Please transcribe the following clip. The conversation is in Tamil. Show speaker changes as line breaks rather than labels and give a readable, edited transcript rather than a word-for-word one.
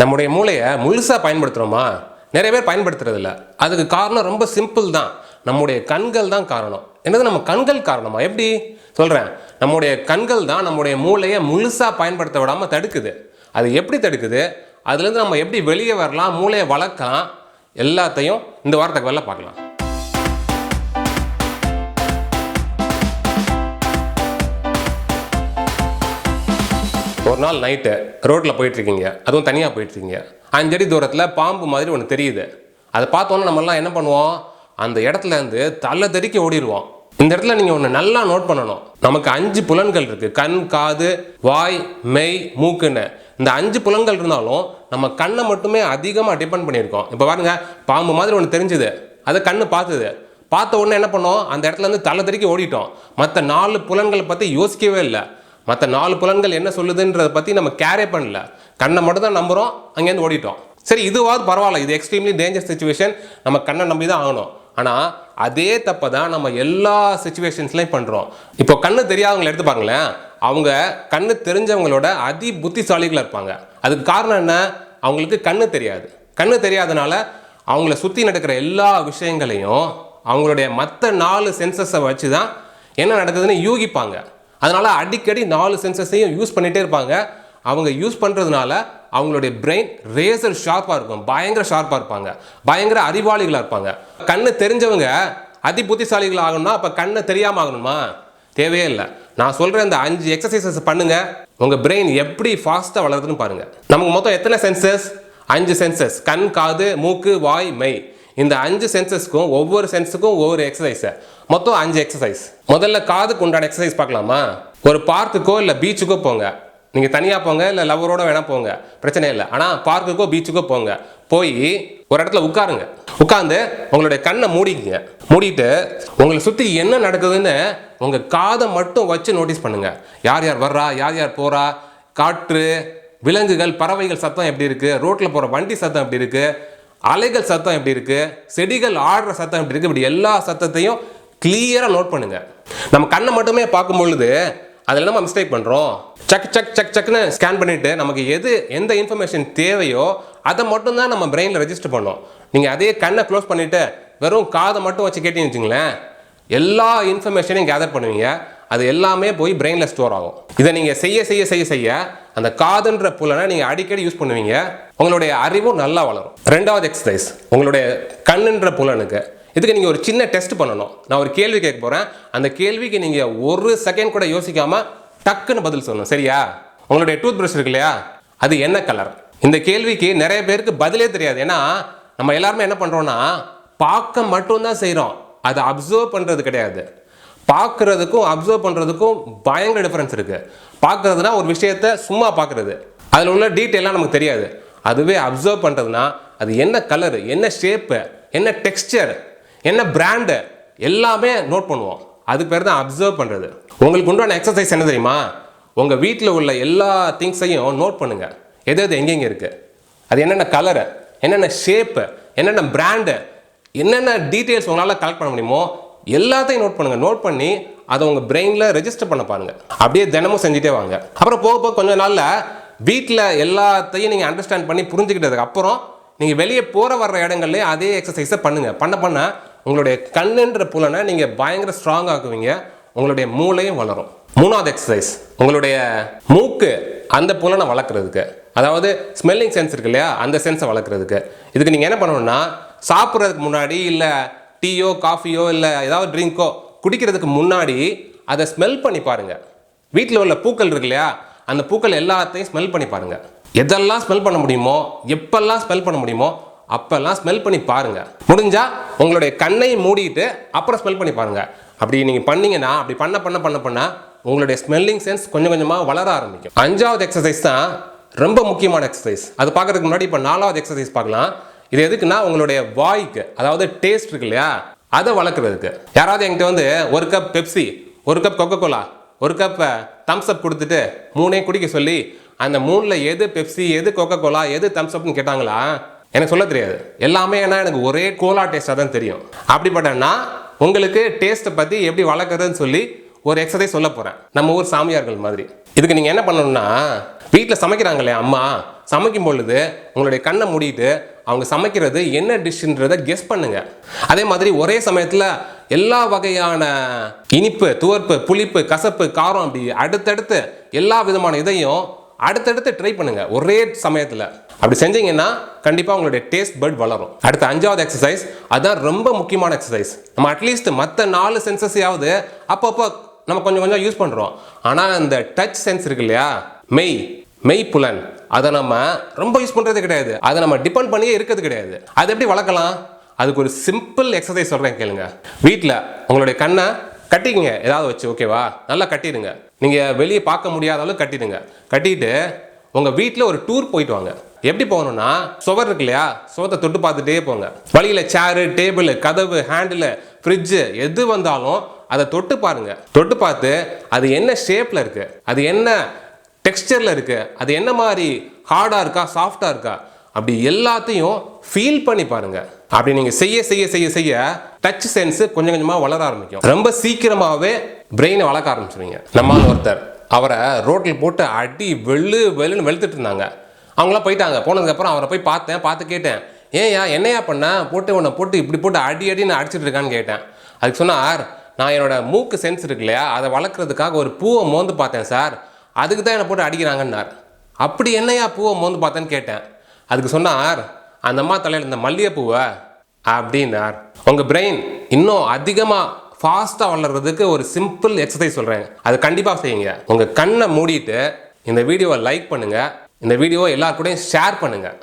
நம்முடைய மூளையை முழுசாக பயன்படுத்துகிறோமா? நிறைய பேர் பயன்படுத்துறதில்ல. அதுக்கு காரணம் ரொம்ப சிம்பிள் தான். நம்முடைய கண்கள் தான் காரணம். என்னது, நம்ம கண்கள் காரணமா? எப்படி சொல்கிறேன், நம்முடைய கண்கள் தான் நம்முடைய மூளையை முழுசாக பயன்படுத்த விடாமல் தடுக்குது. அது எப்படி தடுக்குது, அதுலேருந்து நம்ம எப்படி வெளியே வரலாம், மூளையை வளர்க்கலாம், எல்லாத்தையும் இந்த வாரத்துக்கு வெளில பார்க்கலாம். ஒரு நாள் நைட்டு ரோட்டில் போயிட்டுருக்கீங்க, அதுவும் தனியாக போயிட்டுருக்கீங்க. 5 அடி தூரத்தில் பாம்பு மாதிரி ஒன்று தெரியுது. அதை பார்த்தோன்னா நம்மளாம் என்ன பண்ணுவோம், அந்த இடத்துல இருந்து தலை தெறிக்க ஓடிடுவோம். இந்த இடத்துல நீங்கள் ஒன்று நல்லா நோட் பண்ணணும். நமக்கு 5 புலன்கள் இருக்குது. கண், காது, வாய், மெய், மூக்குன்னு. இந்த 5 புலன்கள் இருந்தாலும் நம்ம கண்ணை மட்டுமே அதிகமாக டிபெண்ட் பண்ணியிருக்கோம். இப்போ பாருங்க, பாம்பு மாதிரி ஒன்று தெரிஞ்சுது, அதை கண்ணு பார்த்துது. பார்த்த உடனே என்ன பண்ணோம், அந்த இடத்துல இருந்து தலை தெறிக்க ஓடிட்டோம். மற்ற 4 புலன்களை பற்றி யோசிக்கவே இல்லை. மற்ற 4 புலன்கள் என்ன சொல்லுதுன்றதை பற்றி நம்ம கேரே பண்ணல. கண்ணை மட்டும் தான் நம்புகிறோம், அங்கேருந்து ஓடிட்டோம். சரி, இதுவாது பரவாயில்ல, இது எக்ஸ்ட்ரீம்லி டேஞ்சர் சுச்சுவேஷன், நம்ம கண்ணை நம்பி தான் ஆகணும். ஆனால் அதே தப்பை தான் நம்ம எல்லா சுச்சுவேஷன்ஸ்லையும் பண்ணுறோம். இப்போ கண்ணு தெரியாதவங்களை எடுத்து பாருங்களேன், அவங்க கண்ணு தெரிஞ்சவங்களோட அதி புத்திசாலிகளாக இருப்பாங்க. அதுக்கு காரணம் என்ன, அவங்களுக்கு கண்ணு தெரியாது. கண்ணு தெரியாதனால அவங்கள சுற்றி நடக்கிற எல்லா விஷயங்களையும் அவங்களுடைய மற்ற 4 சென்சஸை வச்சு தான் என்ன நடக்குதுன்னு யூகிப்பாங்க. அதனால் அடிக்கடி 4 சென்சஸையும் யூஸ் பண்ணிகிட்டே இருப்பாங்க. அவங்க யூஸ் பண்ணுறதுனால அவங்களுடைய பிரெயின் ரேசர் ஷார்ப்பாக இருக்கும், பயங்கர ஷார்ப்பாக இருப்பாங்க, பயங்கர அறிவாளிகளாக இருப்பாங்க. கண்ணு தெரிஞ்சவங்க அதி புத்திசாலிகள் ஆகணும்னா அப்போ கண்ணை தெரியாமல் ஆகணுமா? தேவையே இல்லை. நான் சொல்கிற இந்த 5 எக்ஸசைசஸ் பண்ணுங்கள், உங்கள் பிரெயின் எப்படி ஃபாஸ்ட்டாக வளருதுன்னு பாருங்கள். நமக்கு மொத்தம் எத்தனை சென்சஸ்? 5 சென்சஸ். கண், காது, மூக்கு, வாய், மெய். இந்த 5 சென்சஸ்க்கும் ஒவ்வொரு சென்ஸுக்கும் ஒவ்வொரு எக்ஸசைஸ். மொத்தம் 5 எக்ஸசைஸ். முதல்ல காதுக்கு உண்டான எக்ஸசைஸ் பார்க்கலாமா? ஒரு பார்க்குக்கோ இல்லை பீச்சுக்கோ போங்க. நீங்கள் தனியாக போங்க, இல்லை லவரோட வேணால் போங்க, பிரச்சனை இல்லை. ஆனால் பார்க்குக்கோ பீச்சுக்கோ போங்க. போய் ஒரு இடத்துல உட்காருங்க. உட்காந்து உங்களுடைய கண்ணை மூடிக்குங்க. மூடிட்டு உங்களை சுற்றி என்ன நடக்குதுன்னு உங்கள் காதை மட்டும் வச்சு நோட்டீஸ் பண்ணுங்கள். யார் யார் வர்றா, யார் யார் போகிறா, காற்று, விலங்குகள், பறவைகள் சத்தம் எப்படி இருக்குது, ரோட்டில் போகிற வண்டி சத்தம் எப்படி இருக்குது, அலைகள் சத்தம் எப்படி இருக்குது, செடிகள் ஆடுற சத்தம் எப்படி இருக்குது, இப்படி எல்லா சத்தத்தையும் கிளியராக நோட் பண்ணுங்க. நம்ம கண்ணை மட்டுமே பார்க்கும் பொழுது அதில் நம்ம மிஸ்டேக் பண்ணுறோம். சக் சக் சக் சக்னு ஸ்கேன் பண்ணிவிட்டு நமக்கு எந்த இன்ஃபர்மேஷன் தேவையோ அதை மட்டும்தான் நம்ம பிரெயினில் ரெஜிஸ்டர் பண்ணோம். நீங்கள் அதே கண்ணை க்ளோஸ் பண்ணிவிட்டு வெறும் காதை மட்டும் வச்சு கேட்டீங்கன்னு வச்சுங்களேன், எல்லா இன்ஃபர்மேஷனையும் கேதர் பண்ணுவீங்க. அது எல்லாமே போய் பிரெயினில் ஸ்டோர் ஆகும். இதை நீங்கள் செய்ய செய்ய செய்ய செய்ய அந்த காதுன்ற புலனை நீங்கள் அடிக்கடி யூஸ் பண்ணுவீங்க. உங்களுடைய அறிவும் நல்லா வளரும். 2வது எக்ஸசைஸ், உங்களுடைய கண்ணுன்ற புலனுக்கு. இதுக்கு நீங்கள் ஒரு சின்ன டெஸ்ட் பண்ணணும். நான் ஒரு கேள்வி கேட்க போகிறேன். அந்த கேள்விக்கு நீங்கள் 1 செகண்ட் கூட யோசிக்காமல் டக்குன்னு பதில் சொல்லணும், சரியா? உங்களுடைய டூத் ப்ரஷ் இருக்கு இல்லையா, அது என்ன கலர்? இந்த கேள்விக்கு நிறைய பேருக்கு பதிலே தெரியாது. ஏன்னா நம்ம எல்லாருமே என்ன பண்ணுறோன்னா பார்க்க மட்டும்தான் செய்கிறோம், அதை அப்சர்வ் பண்ணுறது கிடையாது. பார்க்குறதுக்கும் அப்சர்வ் பண்ணுறதுக்கும் பயங்கர டிஃப்ரென்ஸ் இருக்குது. பார்க்குறதுனா ஒரு விஷயத்தை சும்மா பார்க்குறது, அதில் உள்ள டீட்டெயிலாம் நமக்கு தெரியாது. அதுவே அப்சர்வ் பண்ணுறதுனா அது என்ன கலரு, என்ன ஷேப்பு, என்ன டெக்ஸ்டர், என்ன பிராண்டு, எல்லாமே நோட் பண்ணுவோம். அதுக்கு பேர் தான் அப்சர்வ் பண்ணுறது. உங்களுக்கு உண்டான எக்ஸசைஸ் என்ன தெரியுமா? உங்கள் வீட்டில் உள்ள எல்லா திங்ஸையும் நோட் பண்ணுங்கள். எது எது எங்கெங்கே இருக்குது, அது என்னென்ன கலரு, என்னென்ன ஷேப்பு, என்னென்ன பிராண்டு, என்னென்ன டீட்டெயில்ஸ் உங்களால் கலெக்ட் பண்ண முடியுமோ எல்லாத்தையும் நோட் பண்ணுங்கள். நோட் பண்ணி அதை உங்கள் பிரெயினில் ரெஜிஸ்டர் பண்ண பாருங்கள். அப்படியே தினமும் செஞ்சுட்டே வாங்க. அப்புறம் போக போக கொஞ்ச நாளில் வீட்டில் எல்லாத்தையும் நீங்கள் அண்டர்ஸ்டாண்ட் பண்ணி புரிஞ்சுக்கிட்டதுக்கு அப்புறம் நீங்கள் வெளியே போகிற வர்ற இடங்கள்லேயே அதே எக்ஸசைஸை பண்ணுங்கள். பண்ண உங்களுடைய கண்ணுன்ற புலனை நீங்கள் பயங்கர ஸ்ட்ராங் ஆக்குவீங்க. உங்களுடைய மூளையும் வளரும். 3வது எக்ஸசைஸ், உங்களுடைய மூக்கு அந்த புலனை வளர்க்குறதுக்கு, அதாவது ஸ்மெல்லிங் சென்ஸ் இருக்கு இல்லையா, அந்த சென்ஸை வளர்க்குறதுக்கு. இதுக்கு நீங்கள் என்ன பண்ணணும்னா, சாப்பிட்றதுக்கு முன்னாடி இல்லை டீயோ காஃபியோ இல்லை ஏதாவது ட்ரிங்கோ குடிக்கிறதுக்கு முன்னாடி அதை ஸ்மெல் பண்ணி பாருங்கள். வீட்டில் உள்ள பூக்கள் இருக்கு இல்லையா, அந்த பூக்கள் எல்லாத்தையும் ஸ்மெல் பண்ணி பாருங்கள். எதெல்லாம் ஸ்மெல் பண்ண முடியுமோ, எப்பெல்லாம் ஸ்மெல் பண்ண முடியுமோ அப்பெல்லாம் ஸ்மெல் பண்ணி பாருங்கள். முடிஞ்சால் உங்களுடைய கண்ணை மூடிட்டு அப்புறம் ஸ்மெல் பண்ணி பாருங்கள். அப்படி நீங்கள் பண்ணீங்கன்னா, அப்படி பண்ண உங்களுடைய ஸ்மெல்லிங் சென்ஸ் கொஞ்சம் கொஞ்சமாக வளர ஆரம்பிக்கும். 5வது எக்ஸசைஸ் தான் ரொம்ப முக்கியமான எக்ஸசைஸ். அது பார்க்கறதுக்கு முன்னாடி இப்போ 4வது எக்ஸசைஸ் பார்க்கலாம். இது எதுக்குன்னா, உங்களுடைய வாய்க்கு, அதாவது டேஸ்ட் இருக்கு இல்லையா, அதை வளர்க்குறதுக்கு. யாராவது என்கிட்ட வந்து 1 cup Pepsi, 1 cup Coca Cola, 1 cup Thums Up கொடுத்துட்டு 3 குடிக்க சொல்லி அந்த 3ல் எது பெப்சி, எது கொக்கோ கோலா, எது தம்ஸ் அப்னு கேட்டாங்களா, எனக்கு சொல்ல தெரியாது. எல்லாமே ஏன்னா எனக்கு ஒரே கோலா டேஸ்ட்டாக தான் தெரியும். அப்படிப்பட்டனா உங்களுக்கு டேஸ்ட்டை பற்றி எப்படி வளர்க்குறதுன்னு சொல்லி ஒரு எக்ஸசைஸ் சொல்ல போகிறேன், நம்ம ஊர் சாமியார்கள் மாதிரி. இதுக்கு நீங்கள் என்ன பண்ணணும்னா, வீட்டில் சமைக்கிறாங்களே அம்மா, சமைக்கும் பொழுது உங்களுடைய கண்ணை மூடிட்டு அவங்க சமைக்கிறது என்ன டிஷ்ன்றதை கெஸ் பண்ணுங்க. அதே மாதிரி ஒரே சமயத்தில் எல்லா வகையான இனிப்பு, துவர்ப்பு, புளிப்பு, கசப்பு, காரம் அப்படி அடுத்தடுத்து எல்லா விதமான இதையும் அடுத்தடுத்து ட்ரை பண்ணுங்க ஒரே சமயத்தில். அப்படி செஞ்சீங்கன்னா கண்டிப்பாக உங்களுடைய டேஸ்ட் பட் வளரும். அடுத்த 5வது எக்ஸசைஸ், அதுதான் ரொம்ப முக்கியமான எக்ஸசைஸ். நம்ம அட்லீஸ்ட் மற்ற 4 சென்சஸையாவது அப்பப்போ நம்ம கொஞ்சம் கொஞ்சம் யூஸ் பண்ணுறோம். ஆனால் இந்த டச் சென்ஸ் இருக்கு இல்லையா, மெய் புலன், அதை நம்ம ரொம்ப யூஸ் பண்ணுறது கிடையாது. அதை நம்ம டிபெண்ட் பண்ணியே இருக்கிறது கிடையாது. அது எப்படி வளர்க்கலாம்? அதுக்கு ஒரு சிம்பிள் எக்ஸசைஸ் சொல்கிறேன் கேளுங்க. வீட்டில் உங்களுடைய கண்ணை கட்டிக்குங்க ஏதாவது வச்சு, ஓகேவா? நல்லா கட்டிடுங்க. நீங்கள் வெளியே பார்க்க முடியாத அளவுக்கு கட்டிடுங்க. கட்டிட்டு உங்கள் வீட்டில் ஒரு டூர் போயிட்டு வாங்க. எப்படி போகணும்னா, சுவர் இருக்கு இல்லையா, சுவத்தை தொட்டு பார்த்துட்டே போங்க. வழியில் சேரு, டேபிள், கதவு, ஹேண்டில், ஃப்ரிட்ஜு எது வந்தாலும் அதை தொட்டு பாருங்க. தொட்டு பார்த்து அது என்ன ஷேப்பில் இருக்குது, அது என்ன டெக்ஸ்டரில் இருக்குது, அது என்ன மாதிரி ஹார்டாக இருக்கா, சாஃப்டாக இருக்கா, அப்படி எல்லாத்தையும் ஃபீல் பண்ணி பாருங்க. அப்படி நீங்கள் செய்ய செய்ய செய்ய செய்ய டச் சென்ஸ் கொஞ்சம் கொஞ்சமாக வளர ஆரம்பிக்கும். ரொம்ப சீக்கிரமாகவே பிரெயினை வளர்க்க ஆரம்பிச்சிருவீங்க. நம்மால் ஒருத்தர், அவரை ரோட்டில் போட்டு அடி வெள்ளுன்னு வெளுத்துட்டு இருந்தாங்க. அவங்களாம் போயிட்டாங்க. போனதுக்கப்புறம் அவரை போய் பார்த்து கேட்டேன், ஏன்யா என்னையா பண்ண, உன்னை போட்டு இப்படி போட்டு அடின்னு அடிச்சிட்டு இருக்கான்னு கேட்டேன். அதுக்கு சொன்னார், நான் என்னோட மூக்கு சென்ஸ் இருக்கு இல்லையா, அதை வளர்க்குறதுக்காக ஒரு பூவை மோந்து பார்த்தேன் சார், அதுக்கு தான் என்னை போட்டு அடிக்கிறாங்கன்னார். அப்படி என்னையா பூவை மோந்து பார்த்தேன்னு கேட்டேன். அதுக்கு சொன்னார், அந்த அம்மா தலையில் இந்த மல்லிகைப்பூவை அப்படின்னார். உங்கள் பிரெயின் இன்னும் அதிகமாக ஃபாஸ்ட்டாக வளர்கிறதுக்கு ஒரு சிம்பிள் எக்ஸசைஸ் சொல்கிறேன், அது கண்டிப்பாக செய்யுங்க. உங்கள் கண்ணை மூடிட்டு இந்த வீடியோவை லைக் பண்ணுங்கள், இந்த வீடியோவை எல்லாருக்கூடையும் ஷேர் பண்ணுங்கள்.